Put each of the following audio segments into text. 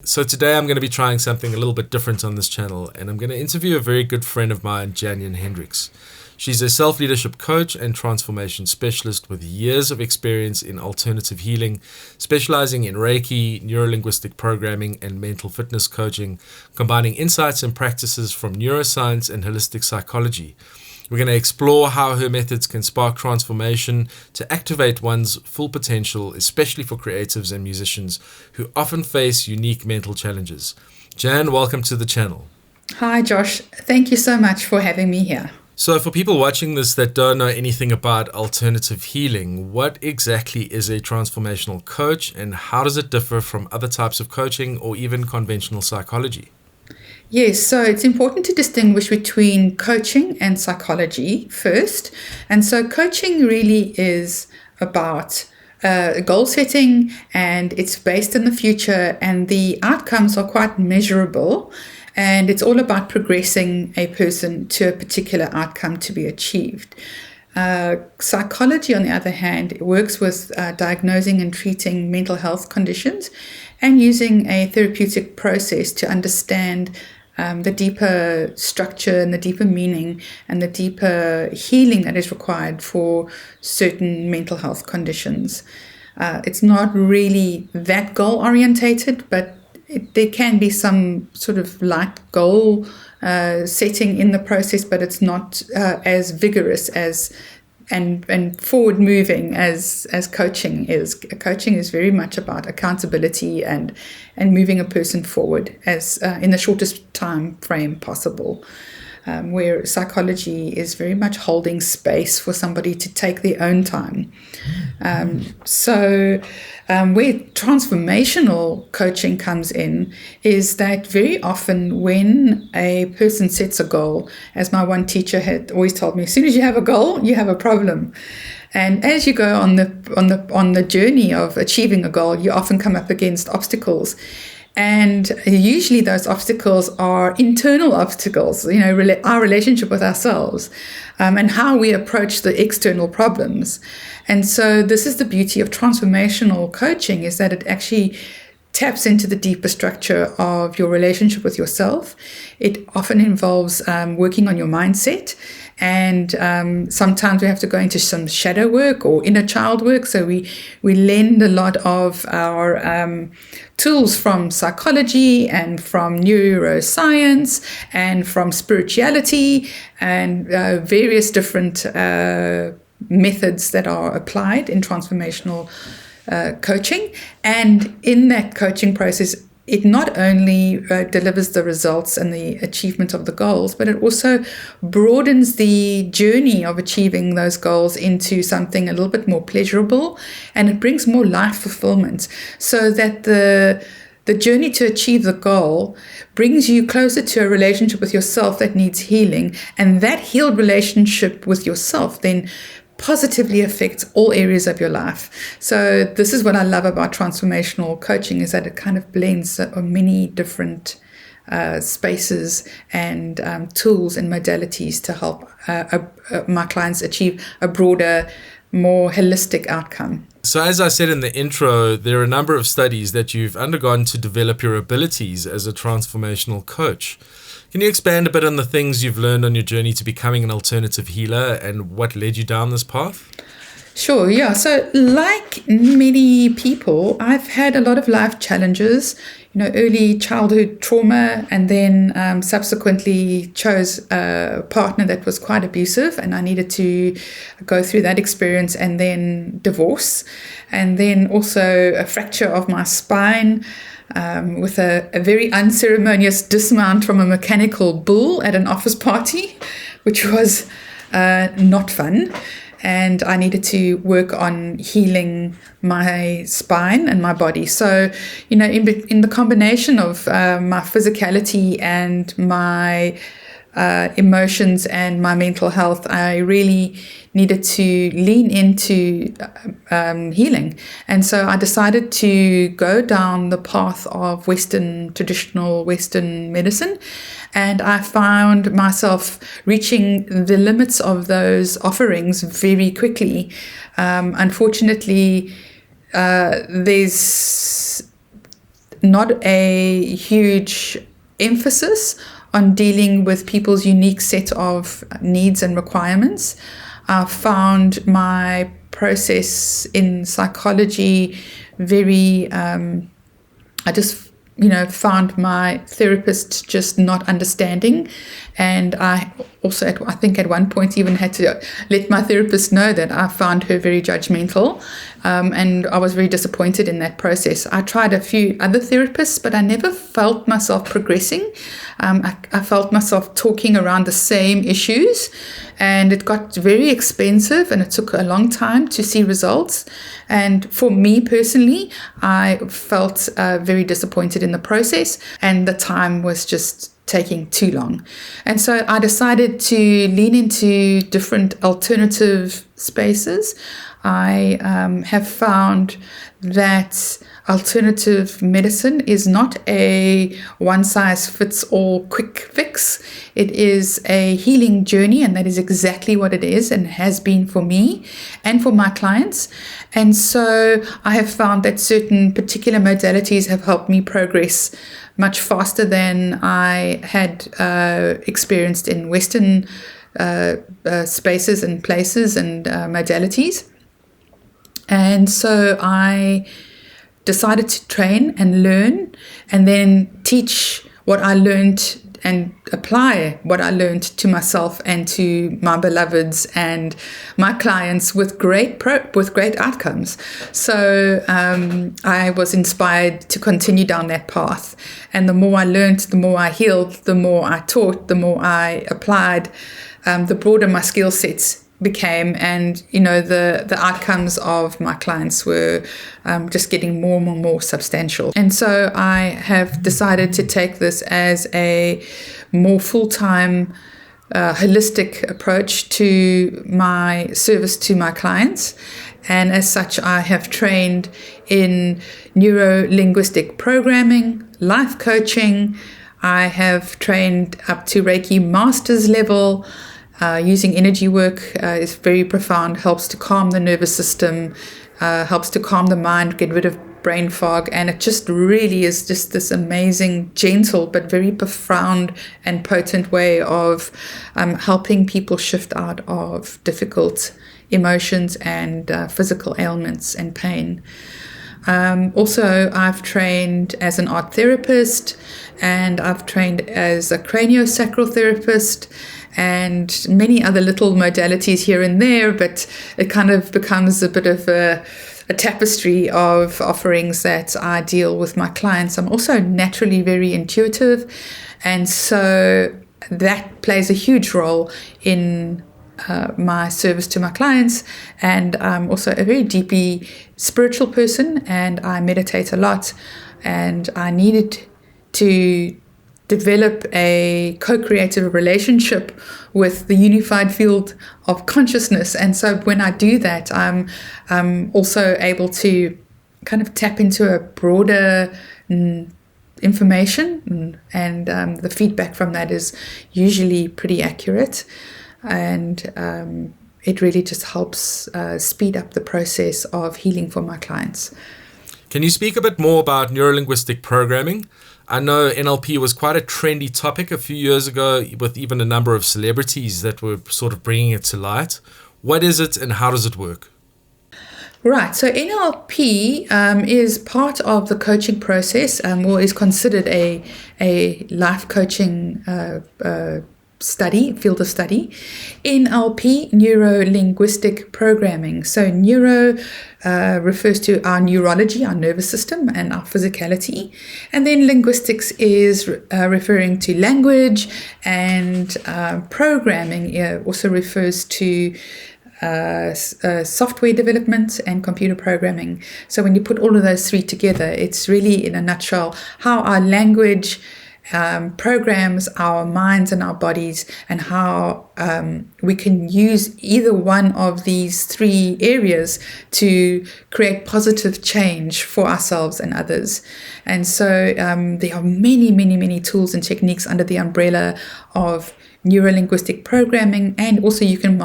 So today I'm going to be trying something a little bit different on this channel, and I'm going to interview a very good friend of mine, Jannion Hendrix. She's a self-leadership coach and transformation specialist with years of experience in alternative healing, specializing in Reiki, Neuro-Linguistic Programming, and mental fitness coaching, combining insights and practices from neuroscience and holistic psychology. We're going to explore how her methods can spark transformation to activate one's full potential, especially for creatives and musicians who often face unique mental challenges. Jan, welcome to the channel. Hi, Josh. Thank you so much for having me here. So for people watching this that don't know anything about alternative healing, what exactly is a transformational coach and how does it differ from other types of coaching or even conventional psychology? Yes, so it's important to distinguish between coaching and psychology first. And so coaching really is about goal setting, and it's based in the future, and the outcomes are quite measurable. And it's all about progressing a person to a particular outcome to be achieved. Psychology, on the other hand, works with diagnosing and treating mental health conditions and using a therapeutic process to understand the deeper structure and the deeper meaning and the deeper healing that is required for certain mental health conditions. It's not really that goal-orientated, but there can be some sort of light goal setting in the process, but it's not as vigorous as and forward moving as coaching is. Coaching is very much about accountability and moving a person forward as in the shortest time frame possible. Where psychology is very much holding space for somebody to take their own time. Where transformational coaching comes in is that very often when a person sets a goal, as my one teacher had always told me, as soon as you have a goal, you have a problem. And as you go on the journey of achieving a goal, you often come up against obstacles. And usually those obstacles are internal obstacles, our relationship with ourselves and how we approach the external problems. And so this is the beauty of transformational coaching, is that it actually taps into the deeper structure of your relationship with yourself. It often involves working on your mindset. And sometimes we have to go into some shadow work or inner child work. So we lend a lot of our tools from psychology and from neuroscience and from spirituality and various different methods that are applied in transformational coaching. And in that coaching process, it not only delivers the results and the achievement of the goals, but it also broadens the journey of achieving those goals into something a little bit more pleasurable, and it brings more life fulfillment, so that the journey to achieve the goal brings you closer to a relationship with yourself that needs healing, and that healed relationship with yourself then positively affects all areas of your life. So this is what I love about transformational coaching, is that it kind of blends many different spaces and tools and modalities to help my clients achieve a broader, more holistic outcome. So as I said in the intro, there are a number of studies that you've undergone to develop your abilities as a transformational coach. Can you expand a bit on the things you've learned on your journey to becoming an alternative healer and what led you down this path? Sure, yeah. So like many people, I've had a lot of life challenges, early childhood trauma, and then subsequently chose a partner that was quite abusive, and I needed to go through that experience, and then divorce, and then also a fracture of my spine, with a very unceremonious dismount from a mechanical bull at an office party, which was not fun. And I needed to work on healing my spine and my body. So, in the combination of my physicality and my emotions and my mental health, I really needed to lean into healing. And so I decided to go down the path of traditional Western medicine. And I found myself reaching the limits of those offerings very quickly. Unfortunately, there's not a huge emphasis on dealing with people's unique set of needs and requirements. I found my process in psychology very, I just, found my therapist just not understanding. And I also, I think at one point even had to let my therapist know that I found her very judgmental. And I was very disappointed in that process. I tried a few other therapists, but I never felt myself progressing. I felt myself talking around the same issues, and it got very expensive, and it took a long time to see results. And for me personally, I felt very disappointed in the process, and the time was just taking too long. And so I decided to lean into different alternative spaces. I have found that alternative medicine is not a one-size-fits-all quick fix. It is a healing journey, and that is exactly what it is and has been for me and for my clients. And so I have found that certain particular modalities have helped me progress much faster than I had experienced in Western spaces and places and modalities. And so I decided to train and learn, and then teach what I learned and apply what I learned to myself and to my beloveds and my clients with great outcomes. So I was inspired to continue down that path. And the more I learned, the more I healed, the more I taught, the more I applied, the broader my skill sets became, and the outcomes of my clients were just getting more and more substantial. And so I have decided to take this as a more full-time holistic approach to my service to my clients. And as such, I have trained in Neuro-Linguistic Programming, life coaching. I have trained up to Reiki master's level. Using energy work is very profound, helps to calm the nervous system, helps to calm the mind, get rid of brain fog, and it just really is just this amazing, gentle, but very profound and potent way of helping people shift out of difficult emotions and physical ailments and pain. Also, I've trained as an art therapist, and I've trained as a craniosacral therapist, and many other little modalities here and there, but it kind of becomes a bit of a tapestry of offerings that I deal with my clients. I'm also naturally very intuitive, and so that plays a huge role in my service to my clients. And I'm also a very deeply spiritual person, and I meditate a lot, and I needed to develop a co-creative relationship with the unified field of consciousness. And so when I do that, I'm also able to kind of tap into a broader information, and the feedback from that is usually pretty accurate. And it really just helps speed up the process of healing for my clients. Can you speak a bit more about neuro-linguistic programming? I know NLP was quite a trendy topic a few years ago, with even a number of celebrities that were sort of bringing it to light. What is it, and how does it work? Right, so NLP is part of the coaching process, or is considered a life coaching field of study. NLP, Neuro-Linguistic Programming. So neuro refers to our neurology, our nervous system, and our physicality. And then linguistics is referring to language, and programming also refers to software development and computer programming. So when you put all of those three together, it's really, in a nutshell, how our language programs our minds and our bodies, and how we can use either one of these three areas to create positive change for ourselves and others. And so there are many, many, many tools and techniques under the umbrella of neuro-linguistic programming, and also you can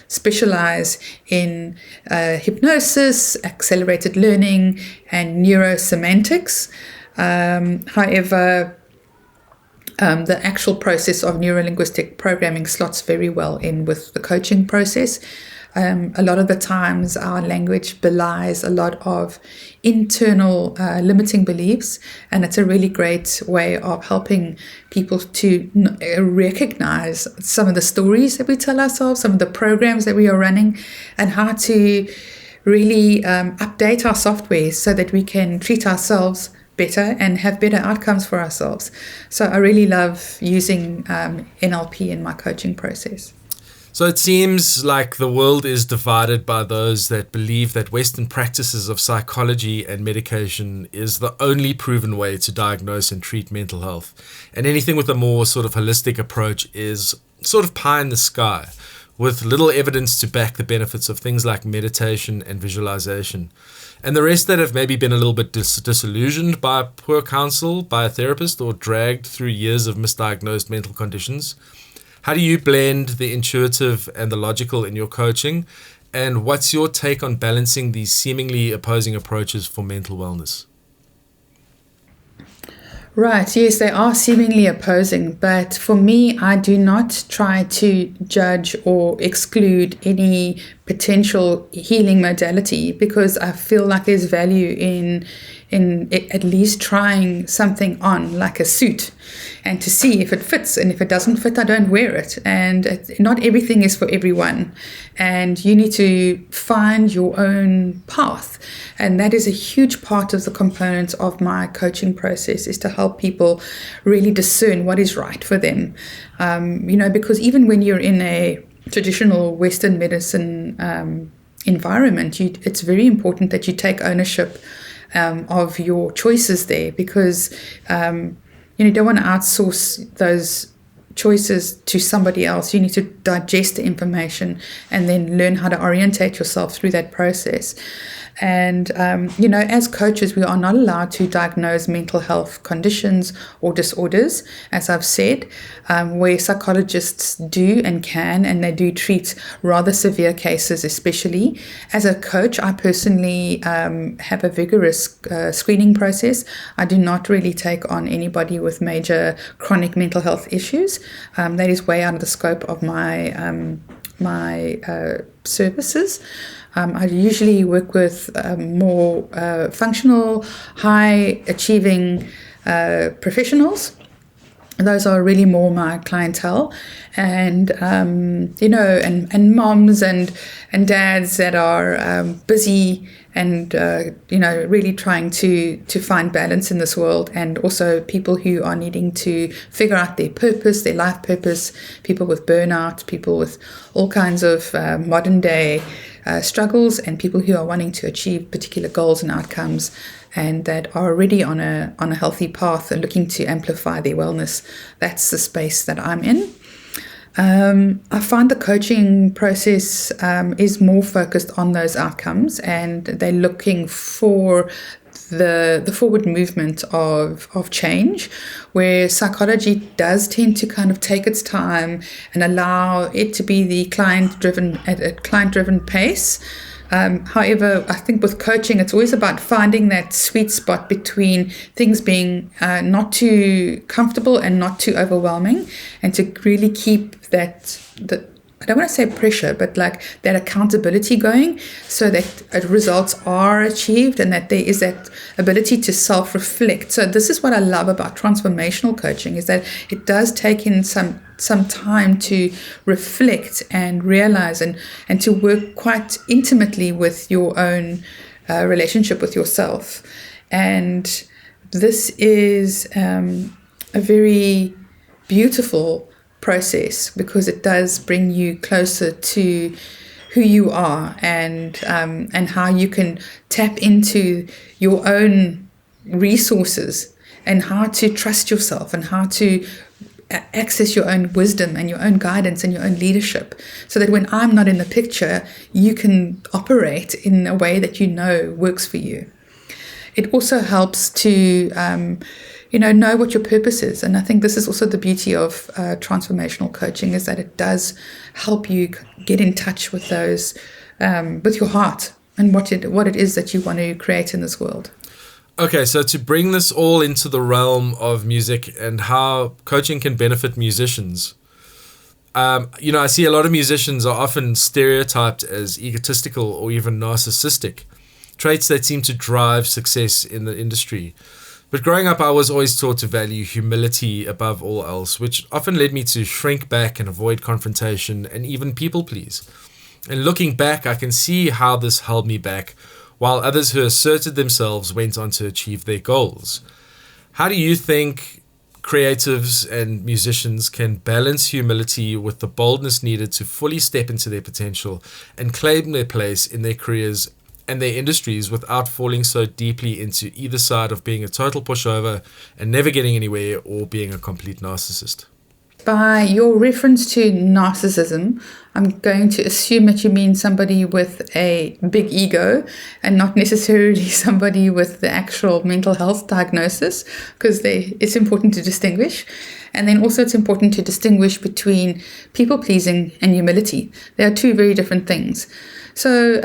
specialize in hypnosis, accelerated learning, and neurosemantics. However, the actual process of neuro-linguistic programming slots very well in with the coaching process. A lot of the times our language belies a lot of internal limiting beliefs, and it's a really great way of helping people to recognize some of the stories that we tell ourselves, some of the programs that we are running, and how to really update our software so that we can treat ourselves better and have better outcomes for ourselves. So I really love using NLP in my coaching process. So it seems like the world is divided by those that believe that Western practices of psychology and medication is the only proven way to diagnose and treat mental health. And anything with a more sort of holistic approach is sort of pie in the sky, with little evidence to back the benefits of things like meditation and visualization. And the rest that have maybe been a little bit disillusioned by poor counsel by a therapist or dragged through years of misdiagnosed mental conditions. How do you blend the intuitive and the logical in your coaching? And what's your take on balancing these seemingly opposing approaches for mental wellness? Right, yes, they are seemingly opposing, but for me, I do not try to judge or exclude any potential healing modality, because I feel like there's value in at least trying something on, like a suit, and to see if it fits. And if it doesn't fit, I don't wear it. And not everything is for everyone. And you need to find your own path. And that is a huge part of the components of my coaching process, is to help people really discern what is right for them. Because even when you're in a traditional Western medicine environment, it's very important that you take ownership of your choices there, because you don't want to outsource those choices to somebody else. You need to digest the information and then learn how to orientate yourself through that process. And, as coaches, we are not allowed to diagnose mental health conditions or disorders, as I've said, where psychologists do and can, and they do treat rather severe cases, especially. As a coach, I personally have a vigorous screening process. I do not really take on anybody with major chronic mental health issues. That is way out of the scope of my services. I usually work with more functional, high-achieving professionals. Those are really more my clientele, and and moms and dads that are busy and really trying to find balance in this world, and also people who are needing to figure out their purpose, their life purpose, people with burnout, people with all kinds of modern day struggles, and people who are wanting to achieve particular goals and outcomes, and that are already on a healthy path and looking to amplify their wellness. That's the space that I'm in. I find the coaching process is more focused on those outcomes, and they're looking for the forward movement of change, where psychology does tend to kind of take its time and allow it to be the at a client-driven pace. However, I think with coaching, it's always about finding that sweet spot between things being not too comfortable and not too overwhelming, and to really keep I don't want to say pressure, but like that accountability going, so that results are achieved and that there is that ability to self-reflect. So this is what I love about transformational coaching, is that it does take in some time to reflect and realize and to work quite intimately with your own relationship with yourself. And this is a very beautiful process, because it does bring you closer to who you are, and how you can tap into your own resources, and how to trust yourself, and how to access your own wisdom and your own guidance and your own leadership, so that when I'm not in the picture, you can operate in a way that works for you. It also helps to know what your purpose is. And I think this is also the beauty of transformational coaching, is that it does help you get in touch with those, with your heart, and what it is that you want to create in this world. Okay, so to bring this all into the realm of music and how coaching can benefit musicians, I see a lot of musicians are often stereotyped as egotistical or even narcissistic, traits that seem to drive success in the industry. But growing up, I was always taught to value humility above all else, which often led me to shrink back and avoid confrontation and even people please. And looking back, I can see how this held me back, while others who asserted themselves went on to achieve their goals. How do you think creatives and musicians can balance humility with the boldness needed to fully step into their potential and claim their place in their careers and their industries without falling so deeply into either side of being a total pushover and never getting anywhere, or being a complete narcissist? By your reference to narcissism, I'm going to assume that you mean somebody with a big ego and not necessarily somebody with the actual mental health diagnosis, because it's important to distinguish. And then also it's important to distinguish between people-pleasing and humility. They are two very different things. So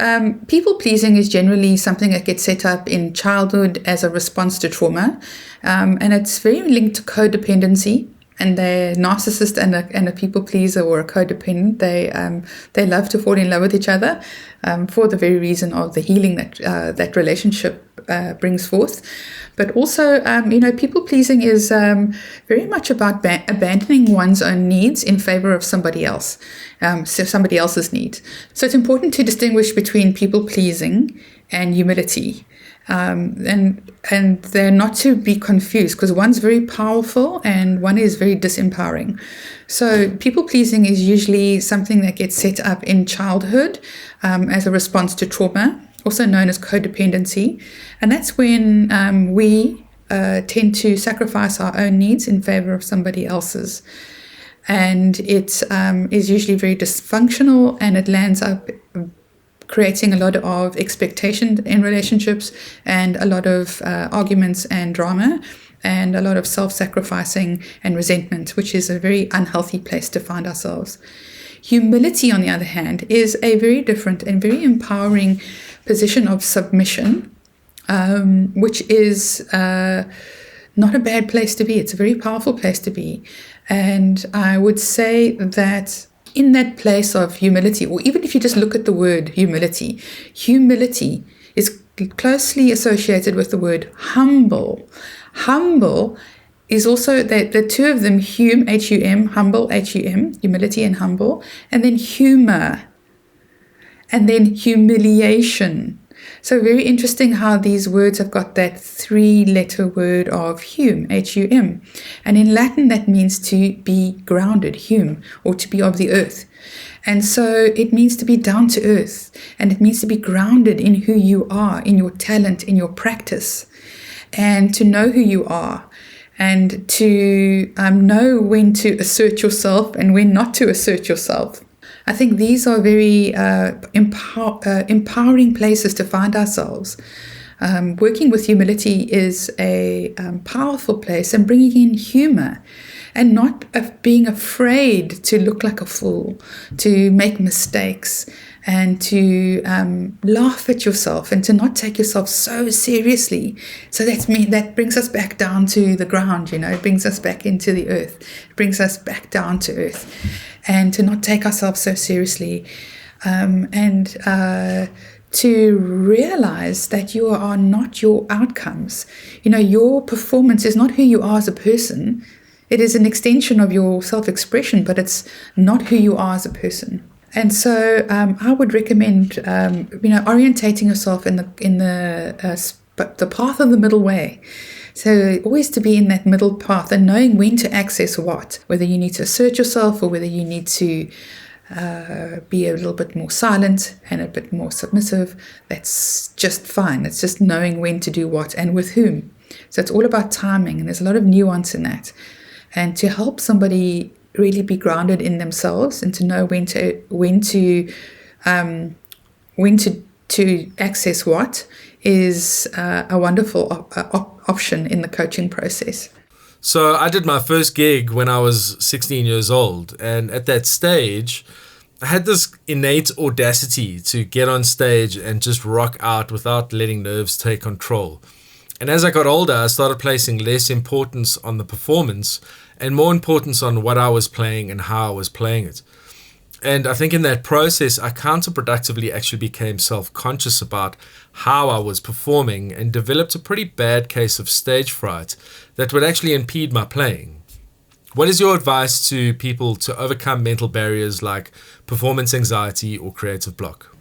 people-pleasing is generally something that gets set up in childhood as a response to trauma, and it's very linked to codependency. And the narcissist and a people pleaser or a codependent, they love to fall in love with each other for the very reason of the healing that relationship brings forth. But also, people pleasing is very much about abandoning one's own needs in favor of somebody else, so somebody else's needs. So it's important to distinguish between people pleasing and humility. And they're not to be confused, because one's very powerful and one is very disempowering. So people-pleasing is usually something that gets set up in childhood as a response to trauma, also known as codependency. And that's when we tend to sacrifice our own needs in favor of somebody else's. And it is usually very dysfunctional, and it lands up creating a lot of expectation in relationships and a lot of arguments and drama and a lot of self-sacrificing and resentment, which is a very unhealthy place to find ourselves. Humility, on the other hand, is a very different and very empowering position of submission, which is not a bad place to be. It's a very powerful place to be. And I would say that in that place of humility, or even if you just look at the word humility, humility is closely associated with the word humble. Humble is also the two of them, H-U-M, humble, H-U-M, humility and humble, and then humor, and then humiliation. So very interesting how these words have got that three-letter word of hum, H-U-M. And in Latin, that means to be grounded, hum, or to be of the earth. And so it means to be down to earth, and it means to be grounded in who you are, in your talent, in your practice, and to know who you are, and to know when to assert yourself and when not to assert yourself. I think these are very empowering places to find ourselves. Working with humility is a powerful place, and bringing in humor and not being afraid to look like a fool, to make mistakes, and to laugh at yourself and to not take yourself so seriously. So that brings us back down to the ground, it brings us back into the earth, it brings us back down to earth, and to not take ourselves so seriously, and to realize that you are not your outcomes. Your performance is not who you are as a person. It is an extension of your self-expression, but it's not who you are as a person. And so I would recommend, orientating yourself in the path of the middle way. So always to be in that middle path and knowing when to access what, whether you need to assert yourself or whether you need to be a little bit more silent and a bit more submissive. That's just fine. It's just knowing when to do what and with whom. So it's all about timing, and there's a lot of nuance in that. And to help somebody really be grounded in themselves and to know when to access what is a wonderful option in the coaching process. So I did my first gig when I was 16 years old, and at that stage I had this innate audacity to get on stage and just rock out without letting nerves take control. And as I got older, I started placing less importance on the performance and more importance on what I was playing and how I was playing it. And I think in that process, I counterproductively actually became self-conscious about how I was performing and developed a pretty bad case of stage fright that would actually impede my playing. What is your advice to people to overcome mental barriers like performance anxiety or creative block?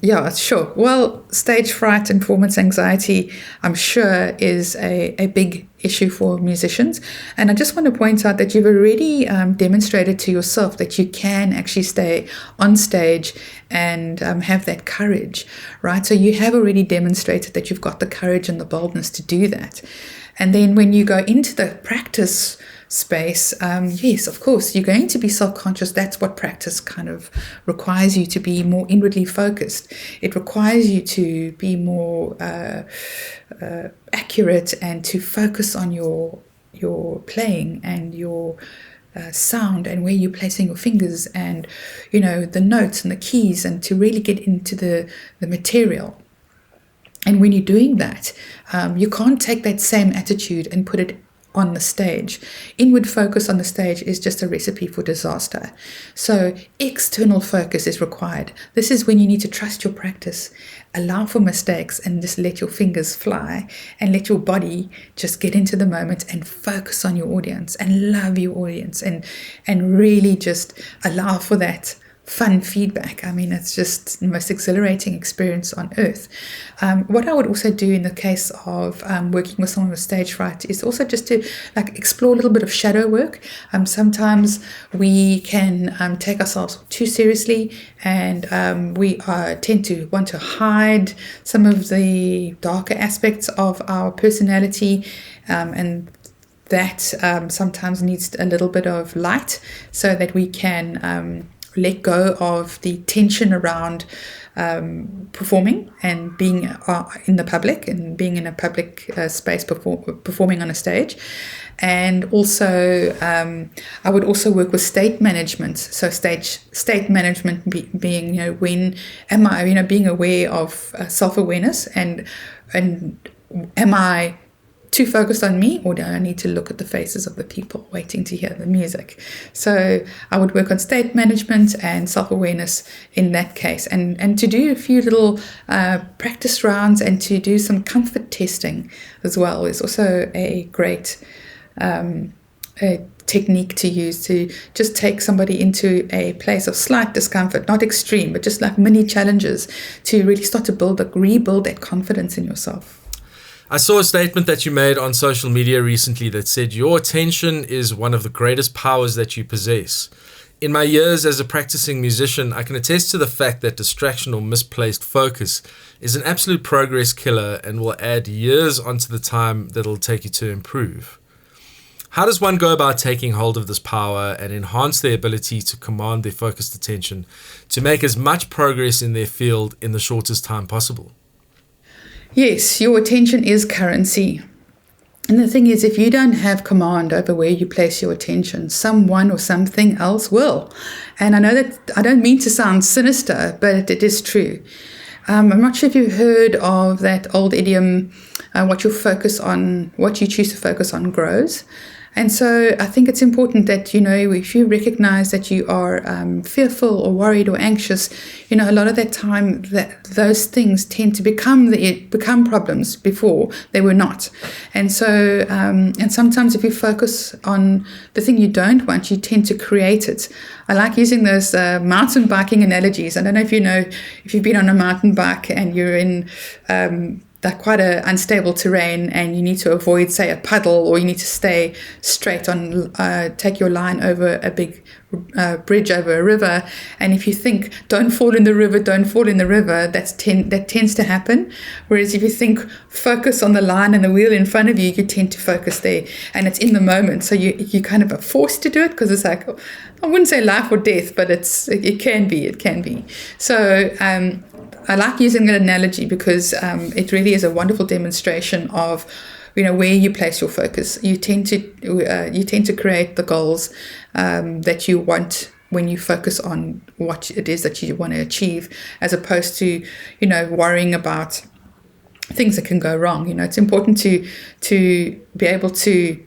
Yeah, sure. Well, stage fright and performance anxiety, I'm sure, is a big issue for musicians. And I just want to point out that you've already demonstrated to yourself that you can actually stay on stage and have that courage, right? So you have already demonstrated that you've got the courage and the boldness to do that. And then when you go into the practice space, yes, of course, you're going to be self-conscious. That's what practice kind of requires you to be more inwardly focused. It requires you to be more accurate and to focus on your playing and your sound and where you're placing your fingers and, the notes and the keys, and to really get into the material. And when you're doing that, you can't take that same attitude and put it on the stage. Inward focus on the stage is just a recipe for disaster. So external focus is required. This is when you need to trust your practice, allow for mistakes, and just let your fingers fly and let your body just get into the moment and focus on your audience and love your audience and really just allow for that fun feedback. I mean, it's just the most exhilarating experience on earth. What I would also do in the case of working with someone with stage fright is also just to explore a little bit of shadow work. Sometimes we can take ourselves too seriously, and we tend to want to hide some of the darker aspects of our personality, and that sometimes needs a little bit of light so that we can let go of the tension around performing and being in the public and being in a public space performing on a stage. And also I would also work with state management. So state management being, when am I, being aware of self-awareness and am I too focused on me, or do I need to look at the faces of the people waiting to hear the music? So I would work on state management and self-awareness in that case, and to do a few little practice rounds and to do some comfort testing as well is also a great technique to use, to just take somebody into a place of slight discomfort, not extreme, but just like mini challenges to really start to rebuild that confidence in yourself. I saw a statement that you made on social media recently that said your attention is one of the greatest powers that you possess. In my years as a practicing musician, I can attest to the fact that distraction or misplaced focus is an absolute progress killer and will add years onto the time that it'll take you to improve. How does one go about taking hold of this power and enhance their ability to command their focused attention to make as much progress in their field in the shortest time possible? Yes, your attention is currency. And the thing is, if you don't have command over where you place your attention, someone or something else will. And I know that I don't mean to sound sinister, but it is true. I'm not sure if you've heard of that old idiom, what you choose to focus on grows. And so I think it's important that, if you recognize that you are fearful or worried or anxious, a lot of that time that those things tend to become problems before they were not. And so, and sometimes if you focus on the thing you don't want, you tend to create it. I like using those mountain biking analogies. I don't know if you've been on a mountain bike and you're in quite a unstable terrain and you need to avoid, say, a puddle, or you need to stay straight on, take your line over a big bridge over a river. And if you think, don't fall in the river, that tends to happen. Whereas if you think, focus on the line and the wheel in front of you, you tend to focus there and it's in the moment. So you kind of are forced to do it because it's like, I wouldn't say life or death, but it can be. So I like using that analogy because it really is a wonderful demonstration of, where you place your focus. You tend to create the goals that you want when you focus on what it is that you want to achieve, as opposed to, worrying about things that can go wrong. It's important to be able to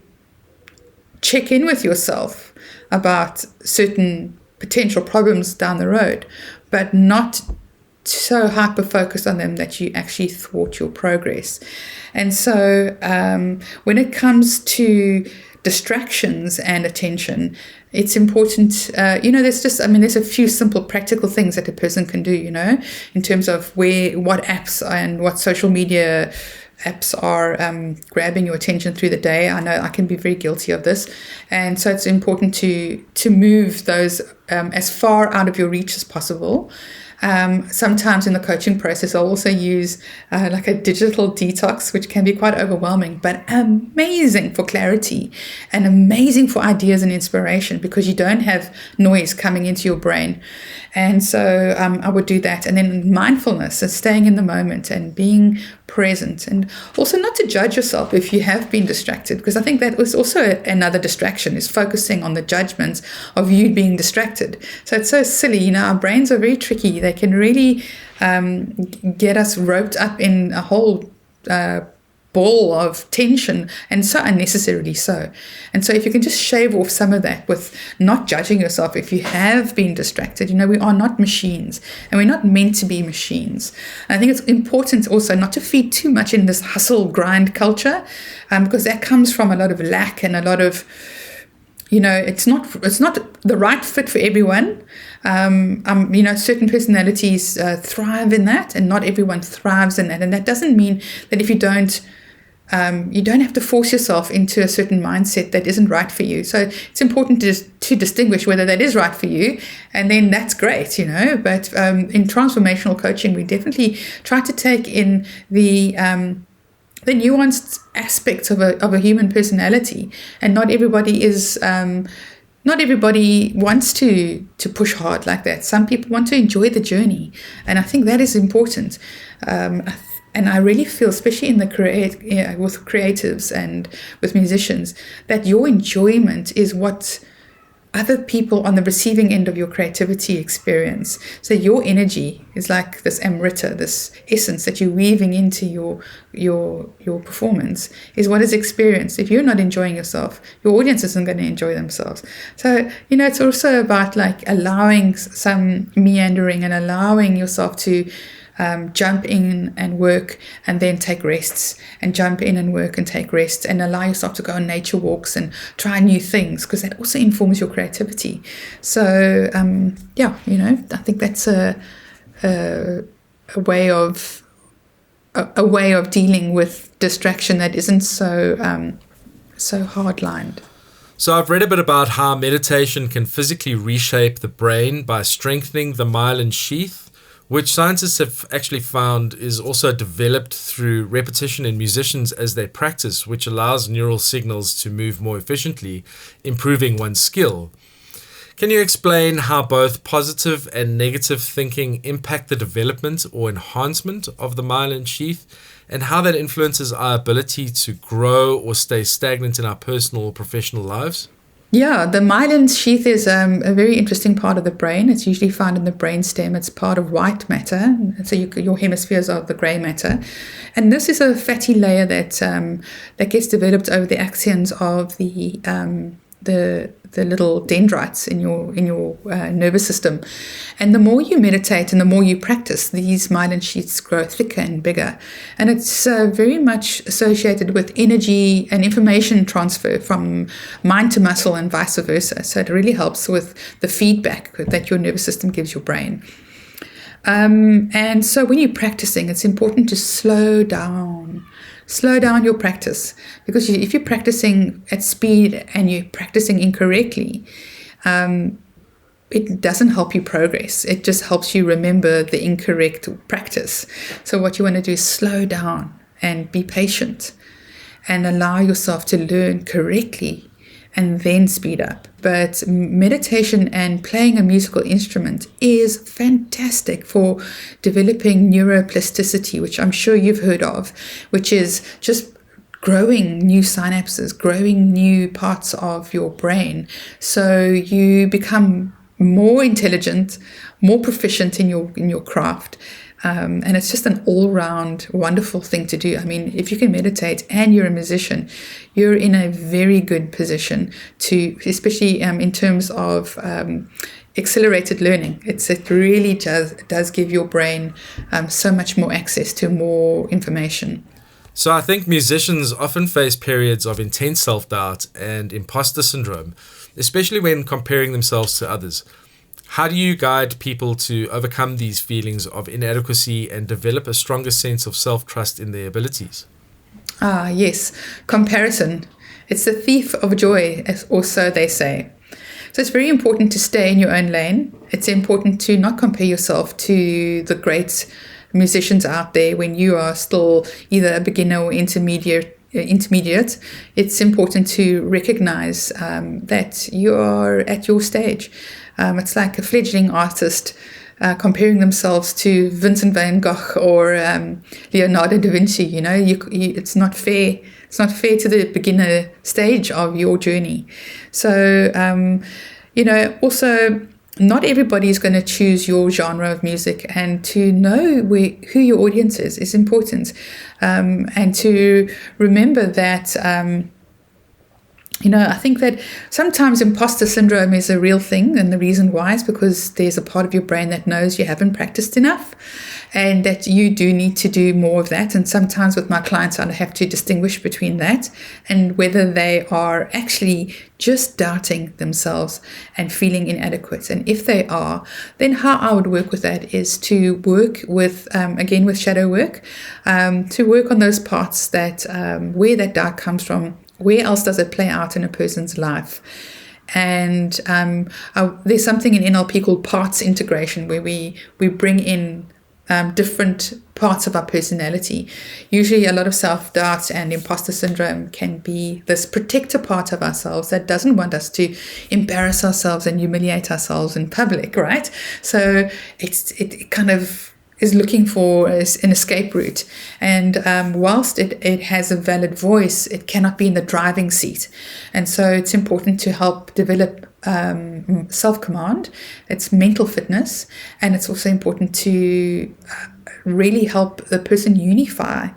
check in with yourself about certain potential problems down the road, but not so hyper focused on them that you actually thwart your progress. And so when it comes to distractions and attention, it's important, there's a few simple practical things that a person can do, in terms of what apps and what social media apps are grabbing your attention through the day. I know I can be very guilty of this. And so it's important to move those as far out of your reach as possible. Sometimes in the coaching process, I'll also use like a digital detox, which can be quite overwhelming, but amazing for clarity and amazing for ideas and inspiration, because you don't have noise coming into your brain. And so I would do that. And then mindfulness and staying in the moment and being present, and also not to judge yourself if you have been distracted, because I think that was also another distraction, is focusing on the judgments of you being distracted. So it's so silly, our brains are very tricky. They can really get us roped up in a whole ball of tension, and so unnecessarily so. And so if you can just shave off some of that with not judging yourself if you have been distracted. We are not machines, and we're not meant to be machines. And I think it's important also not to feed too much in this hustle grind culture, because that comes from a lot of lack and a lot of, it's not the right fit for everyone. Certain personalities thrive in that, and not everyone thrives in that. And that doesn't mean that if you don't have to force yourself into a certain mindset that isn't right for you. So it's important to distinguish whether that is right for you, and then that's great, But in transformational coaching, we definitely try to take in the nuanced aspects of a human personality, and not everybody is. Not everybody wants to push hard like that. Some people want to enjoy the journey, and I think that is important. And I really feel, especially in the with creatives and with musicians, that your enjoyment is what other people on the receiving end of your creativity experience. So your energy is like this amrita, this essence that you're weaving into your performance, is what is experienced. If you're not enjoying yourself, your audience isn't going to enjoy themselves. So, it's also about like allowing some meandering and allowing yourself to jump in and work and then take rests, and jump in and work and take rests, and allow yourself to go on nature walks and try new things, because that also informs your creativity. So I think that's a way of dealing with distraction that isn't so hard-lined. So I've read a bit about how meditation can physically reshape the brain by strengthening the myelin sheath, which scientists have actually found is also developed through repetition in musicians as they practice, which allows neural signals to move more efficiently, improving one's skill. Can you explain how both positive and negative thinking impact the development or enhancement of the myelin sheath, and how that influences our ability to grow or stay stagnant in our personal or professional lives? Yeah, the myelin sheath is a very interesting part of the brain. It's usually found in the brainstem. It's part of white matter. So your hemispheres are the grey matter. And this is a fatty layer that gets developed over the axons of the little dendrites in your nervous system. And the more you meditate and the more you practice, these myelin sheaths grow thicker and bigger. And it's very much associated with energy and information transfer from mind to muscle and vice versa. So it really helps with the feedback that your nervous system gives your brain. And so when you're practicing, it's important to slow down your practice, because if you're practicing at speed and you're practicing incorrectly, it doesn't help you progress. It just helps you remember the incorrect practice. So what you want to do is slow down and be patient and allow yourself to learn correctly and then speed up. But meditation and playing a musical instrument is fantastic for developing neuroplasticity, which I'm sure you've heard of, which is just growing new synapses, growing new parts of your brain. So you become more intelligent, more proficient in your craft. And it's just an all-round wonderful thing to do. I mean, if you can meditate and you're a musician, you're in a very good position to, especially in terms of accelerated learning. It really does give your brain so much more access to more information. So I think musicians often face periods of intense self-doubt and imposter syndrome, especially when comparing themselves to others. How do you guide people to overcome these feelings of inadequacy and develop a stronger sense of self-trust in their abilities? Yes, comparison. It's the thief of joy, or so they say. So it's very important to stay in your own lane. It's important to not compare yourself to the great musicians out there when you are still either a beginner or intermediate. It's important to recognize that you are at your stage. It's like a fledgling artist comparing themselves to Vincent van Gogh or Leonardo da Vinci. It's not fair. It's not fair to the beginner stage of your journey. So, also, not everybody is going to choose your genre of music, and to know who your audience is important. And to remember that, I think that sometimes imposter syndrome is a real thing, and the reason why is because there's a part of your brain that knows you haven't practiced enough and that you do need to do more of that. And sometimes with my clients, I have to distinguish between that and whether they are actually just doubting themselves and feeling inadequate. And if they are, then how I would work with that is to work with, again, with shadow work, to work on those parts that where that doubt comes from. Where else does it play out in a person's life? And there's something in NLP called parts integration, where we bring in different parts of our personality. Usually a lot of self-doubt and imposter syndrome can be this protector part of ourselves that doesn't want us to embarrass ourselves and humiliate ourselves in public, right? So it kind of is looking for an escape route. And whilst it has a valid voice, it cannot be in the driving seat. And so it's important to help develop self-command. It's mental fitness. And it's also important to really help the person unify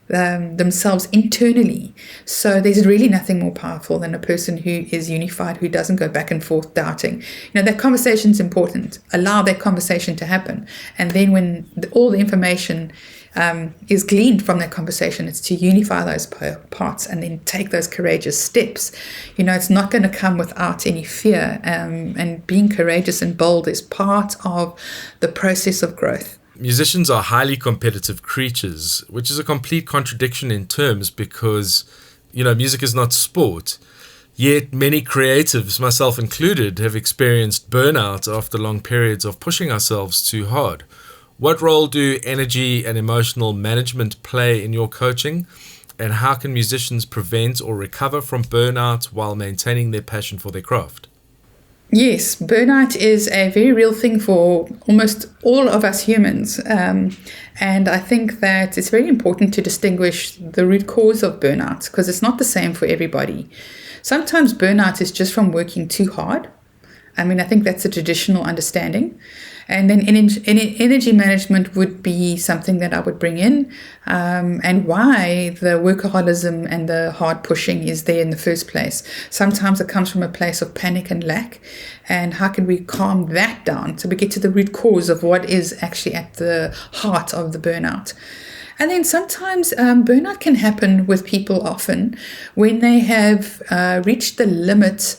themselves internally. So there's really nothing more powerful than a person who is unified, who doesn't go back and forth doubting. That conversation is important. Allow that conversation to happen. And then when all the information is gleaned from that conversation, it's to unify those parts and then take those courageous steps. It's not going to come without any fear. And being courageous and bold is part of the process of growth. Musicians are highly competitive creatures, which is a complete contradiction in terms because, music is not sport. Yet many creatives, myself included, have experienced burnout after long periods of pushing ourselves too hard. What role do energy and emotional management play in your coaching? And how can musicians prevent or recover from burnout while maintaining their passion for their craft? Yes, burnout is a very real thing for almost all of us humans. And I think that it's very important to distinguish the root cause of burnout because it's not the same for everybody. Sometimes burnout is just from working too hard. I think that's a traditional understanding. And then energy management would be something that I would bring in, and why the workaholism and the hard pushing is there in the first place. Sometimes it comes from a place of panic and lack, and how can we calm that down so we get to the root cause of what is actually at the heart of the burnout. And then sometimes burnout can happen with people often when they have reached the limit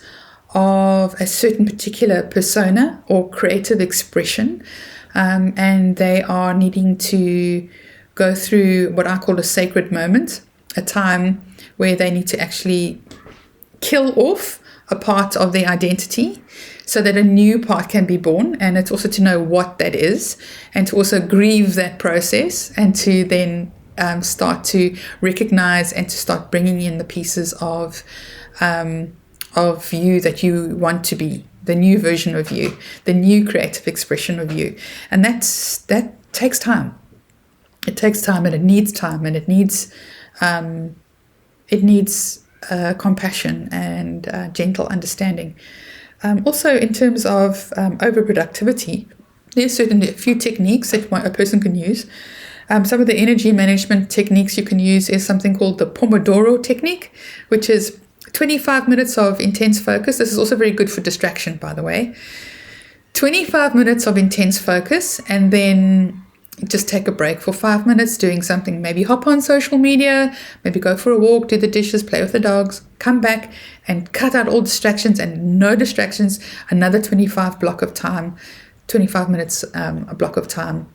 of a certain particular persona or creative expression, and they are needing to go through what I call a sacred moment, a time where they need to actually kill off a part of their identity so that a new part can be born. And it's also to know what that is and to also grieve that process and to then start to recognize and to start bringing in the pieces of you that you want to be, the new version of you, the new creative expression of you. And that takes time. It takes time, and it needs time, and it needs compassion and gentle understanding. Also, in terms of overproductivity, there's certainly a few techniques that a person can use. Some of the energy management techniques you can use is something called the Pomodoro technique, which is 25 minutes of intense focus. This is also very good for distraction, by the way. 25 minutes of intense focus, and then just take a break for 5 minutes doing something. Maybe hop on social media, maybe go for a walk, do the dishes, play with the dogs, come back and cut out all distractions and no distractions. Another 25 minutes, a block of time.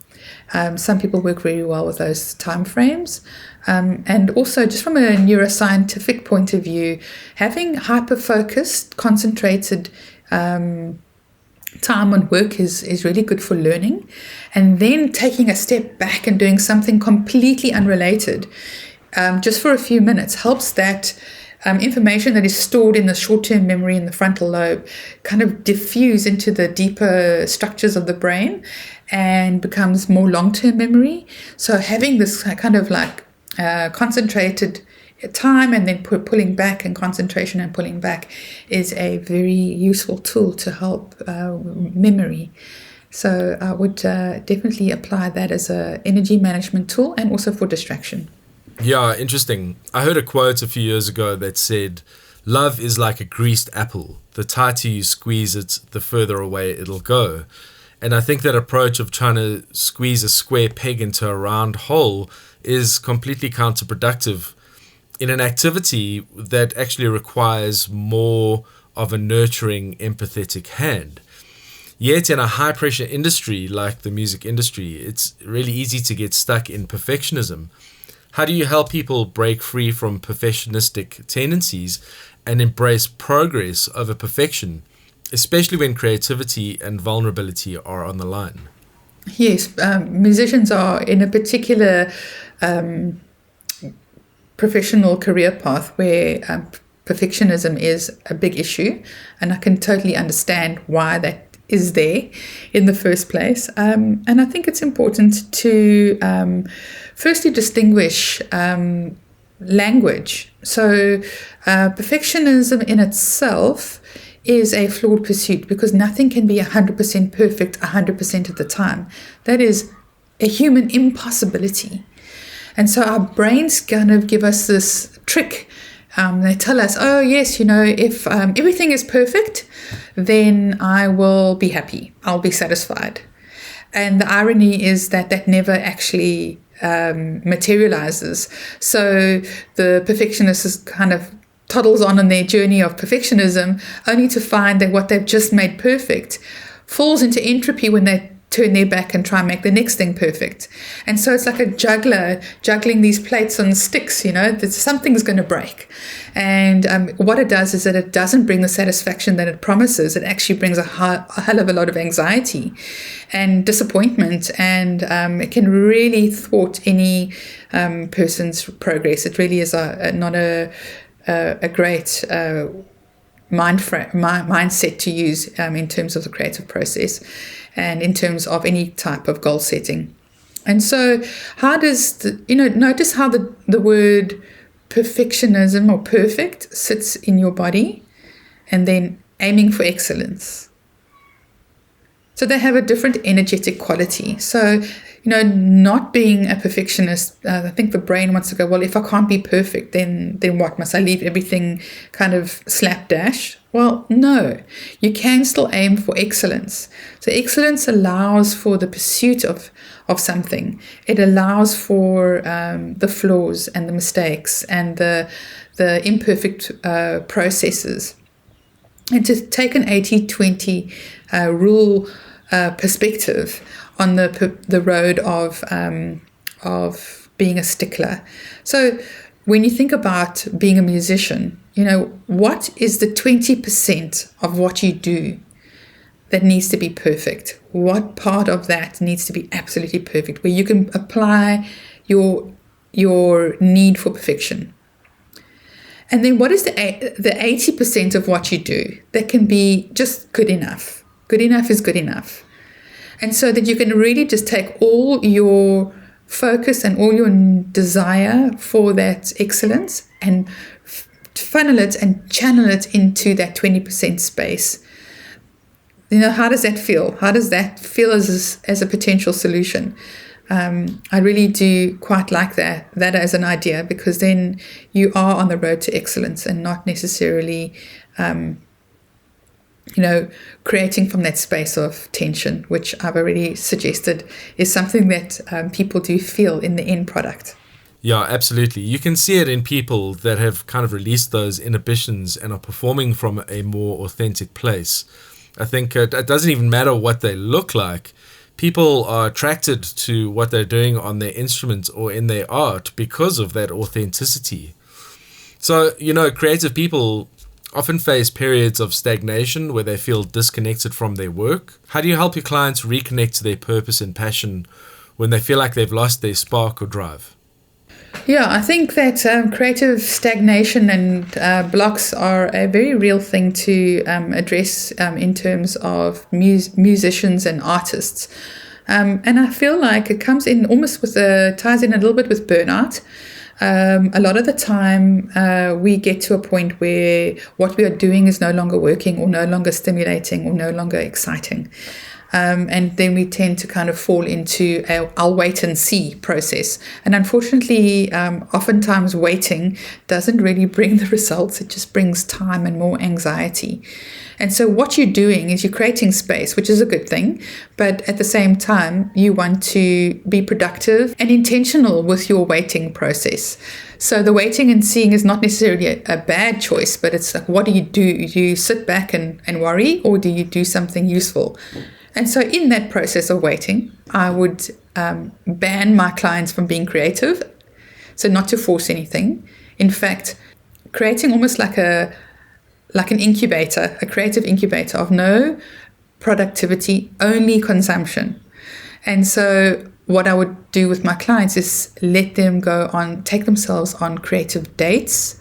Some people work really well with those time frames. And also, just from a neuroscientific point of view, having hyper-focused, concentrated time on work is really good for learning. And then taking a step back and doing something completely unrelated, just for a few minutes, helps that information that is stored in the short-term memory in the frontal lobe kind of diffuse into the deeper structures of the brain and becomes more long-term memory. So having this kind of like concentrated time and then pulling back, and concentration and pulling back, is a very useful tool to help memory. So I would definitely apply that as an energy management tool and also for distraction. Yeah, interesting. I heard a quote a few years ago that said, "Love is like a greased apple. The tighter you squeeze it, the further away it'll go." And I think that approach of trying to squeeze a square peg into a round hole is completely counterproductive in an activity that actually requires more of a nurturing, empathetic hand. Yet in a high-pressure industry like the music industry, it's really easy to get stuck in perfectionism. How do you help people break free from perfectionistic tendencies and embrace progress over perfection, especially when creativity and vulnerability are on the line? Yes, musicians are in a particular professional career path where perfectionism is a big issue, and I can totally understand why that is there in the first place. And I think it's important to firstly distinguish language. So perfectionism in itself is a flawed pursuit, because nothing can be 100% perfect 100% of the time. That is a human impossibility. And so our brains kind of give us this trick. They tell us, oh, yes, if everything is perfect, then I will be happy. I'll be satisfied. And the irony is that never actually materializes. So the perfectionist is kind of toddles on their journey of perfectionism, only to find that what they've just made perfect falls into entropy when they turn their back and try and make the next thing perfect. And so it's like a juggler juggling these plates on sticks, that something's going to break. And what it does is that it doesn't bring the satisfaction that it promises. It actually brings a hell of a lot of anxiety and disappointment, and it can really thwart any person's progress. It really is not a great mindset to use in terms of the creative process and in terms of any type of goal setting. And so how does notice how the word perfectionism or perfect sits in your body, and then aiming for excellence. So they have a different energetic quality. So, not being a perfectionist, I think the brain wants to go, well, if I can't be perfect, then what? Must I leave everything kind of slapdash? Well, no, you can still aim for excellence. So excellence allows for the pursuit of something. It allows for the flaws and the mistakes and the imperfect processes. And to take an 80-20 rule perspective on the road of being a stickler. So when you think about being a musician, what is the 20% of what you do that needs to be perfect? What part of that needs to be absolutely perfect, where you can apply your need for perfection? And then what is the 80% of what you do that can be just good enough? Good enough is good enough. And so that you can really just take all your focus and all your desire for that excellence and funnel it and channel it into that 20% space. how does that feel? How does that feel as a potential solution? I really do quite like that as an idea, because then you are on the road to excellence and not necessarily, creating from that space of tension, which I've already suggested is something that people do feel in the end product. Yeah, absolutely. You can see it in people that have kind of released those inhibitions and are performing from a more authentic place. I think it doesn't even matter what they look like. People are attracted to what they're doing on their instruments or in their art because of that authenticity. So, creative people often face periods of stagnation where they feel disconnected from their work. How do you help your clients reconnect to their purpose and passion when they feel like they've lost their spark or drive? Yeah, I think that creative stagnation and blocks are a very real thing to address in terms of musicians and artists. And I feel like it comes in almost ties in a little bit with burnout. A lot of the time we get to a point where what we are doing is no longer working or no longer stimulating or no longer exciting. And then we tend to kind of fall into I'll wait and see process. And unfortunately, oftentimes waiting doesn't really bring the results. It just brings time and more anxiety. And so what you're doing is you're creating space, which is a good thing. But at the same time, you want to be productive and intentional with your waiting process. So the waiting and seeing is not necessarily a bad choice, but it's like, what do? Do you sit back and worry, or do you do something useful? And so in that process of waiting, I would ban my clients from being creative. So not to force anything. In fact, creating almost like an incubator, a creative incubator of no productivity, only consumption. And so what I would do with my clients is let them take themselves on creative dates.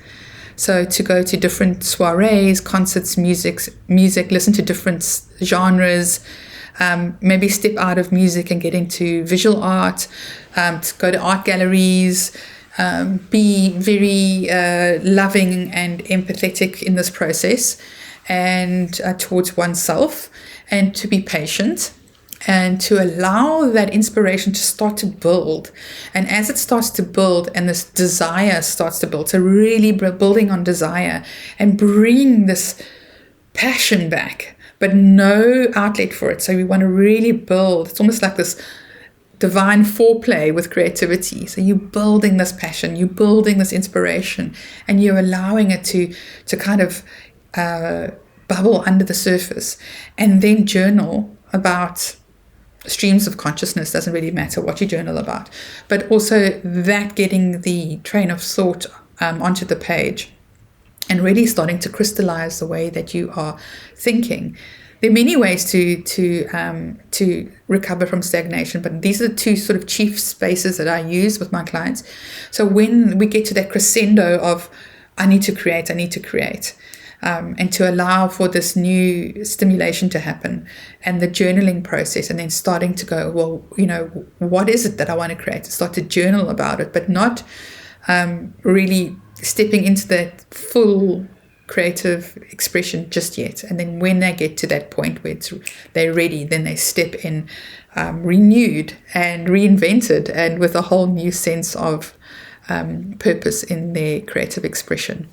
So to go to different soirees, concerts, music, listen to different genres, maybe step out of music and get into visual art, to go to art galleries, be very loving and empathetic in this process and towards oneself, and to be patient and to allow that inspiration to start to build. And as it starts to build and this desire starts to build, so really building on desire and bringing this passion back, but no outlet for it. So we want to really build. It's almost like this divine foreplay with creativity. So you're building this passion, you're building this inspiration, and you're allowing it to kind of bubble under the surface. And then journal about streams of consciousness. Doesn't really matter what you journal about, but also that getting the train of thought onto the page and really starting to crystallize the way that you are thinking. There are many ways to recover from stagnation, but these are the two sort of chief spaces that I use with my clients. So when we get to that crescendo of I need to create, and to allow for this new stimulation to happen, and the journaling process, and then starting to go, well, what is it that I want to create? Start to journal about it, but not really stepping into that full creative expression just yet. And then when they get to that point where they're ready, then they step in renewed and reinvented and with a whole new sense of purpose in their creative expression.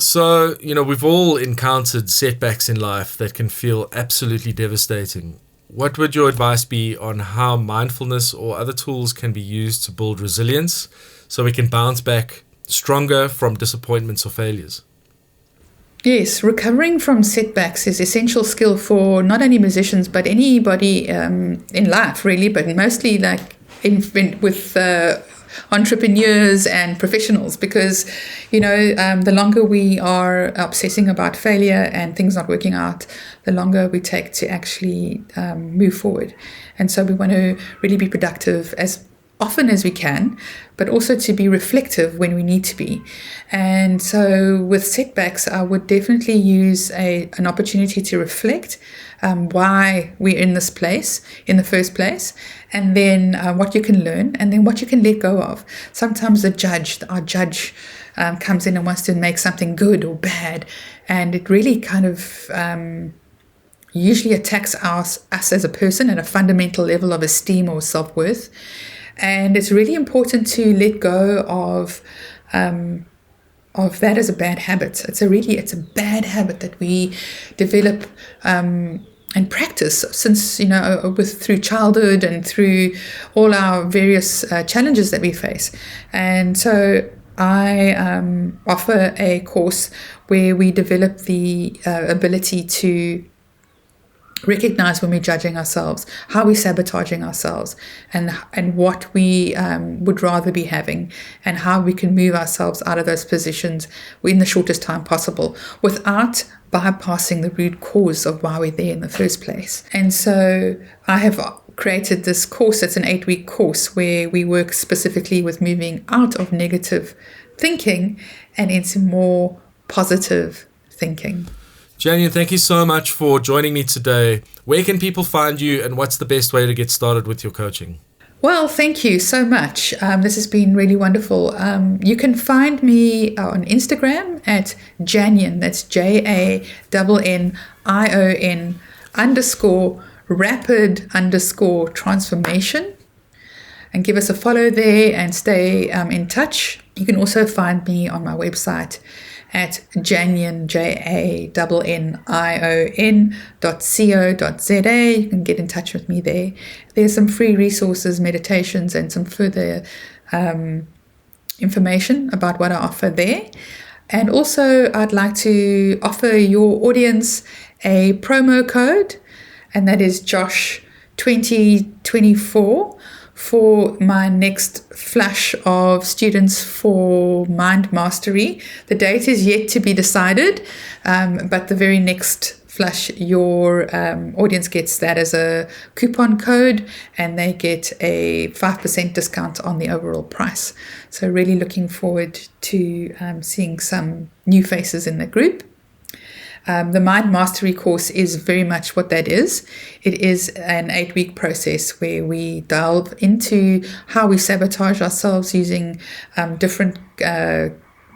So, we've all encountered setbacks in life that can feel absolutely devastating. What would your advice be on how mindfulness or other tools can be used to build resilience so we can bounce back stronger from disappointments or failures? Yes, recovering from setbacks is essential skill for not only musicians, but anybody in life, really, but mostly like with entrepreneurs and professionals, because, the longer we are obsessing about failure and things not working out, the longer we take to actually move forward. And so we want to really be productive as often as we can, but also to be reflective when we need to be. And so with setbacks, I would definitely use an opportunity to reflect why we're in this place in the first place, and then what you can learn, and then what you can let go of. Sometimes our judge comes in and wants to make something good or bad, and it really kind of usually attacks us as a person at a fundamental level of esteem or self-worth. And it's really important to let go of that as a bad habit. It's a bad habit that we develop and practice since, through childhood and through all our various challenges that we face. And so I offer a course where we develop the ability to recognize when we're judging ourselves, how we're sabotaging ourselves, and what we would rather be having, and how we can move ourselves out of those positions in the shortest time possible without bypassing the root cause of why we're there in the first place. And so I have created this course. It's an 8-week course where we work specifically with moving out of negative thinking and into more positive thinking. Jannion, thank you so much for joining me today. Where can people find you, and what's the best way to get started with your coaching? Well, thank you so much. This has been really wonderful. You can find me on Instagram at Jannion, that's JANNION_rapid_transformation, and give us a follow there and stay in touch. You can also find me on my website at Jannion, JANNION.co.za. You can get in touch with me there. There's some free resources, meditations, and some further information about what I offer there. And also, I'd like to offer your audience a promo code, and that is Josh2024 for my next flush of students for Mind Mastery. The date is yet to be decided, but the very next flush, your audience gets that as a coupon code, and they get a 5% discount on the overall price. So really looking forward to seeing some new faces in the group. The Mind Mastery course is very much what that is. It is an 8-week process where we delve into how we sabotage ourselves using different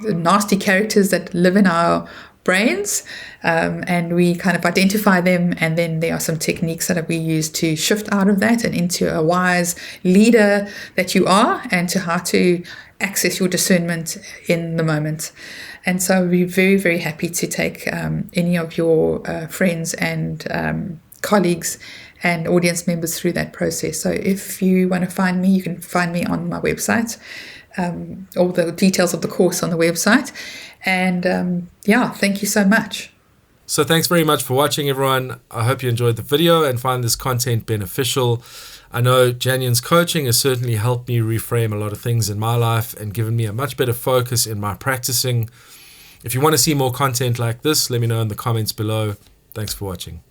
nasty characters that live in our brains, and we kind of identify them, and then there are some techniques that we use to shift out of that and into a wise leader that you are, and to how to access your discernment in the moment. And so we're very, very happy to take any of your friends and colleagues and audience members through that process. So if you want to find me, you can find me on my website, all the details of the course on the website. And thank you so much. So thanks very much for watching, everyone. I hope you enjoyed the video and find this content beneficial. I know Jannion's coaching has certainly helped me reframe a lot of things in my life and given me a much better focus in my practicing. If you want to see more content like this, let me know in the comments below. Thanks for watching.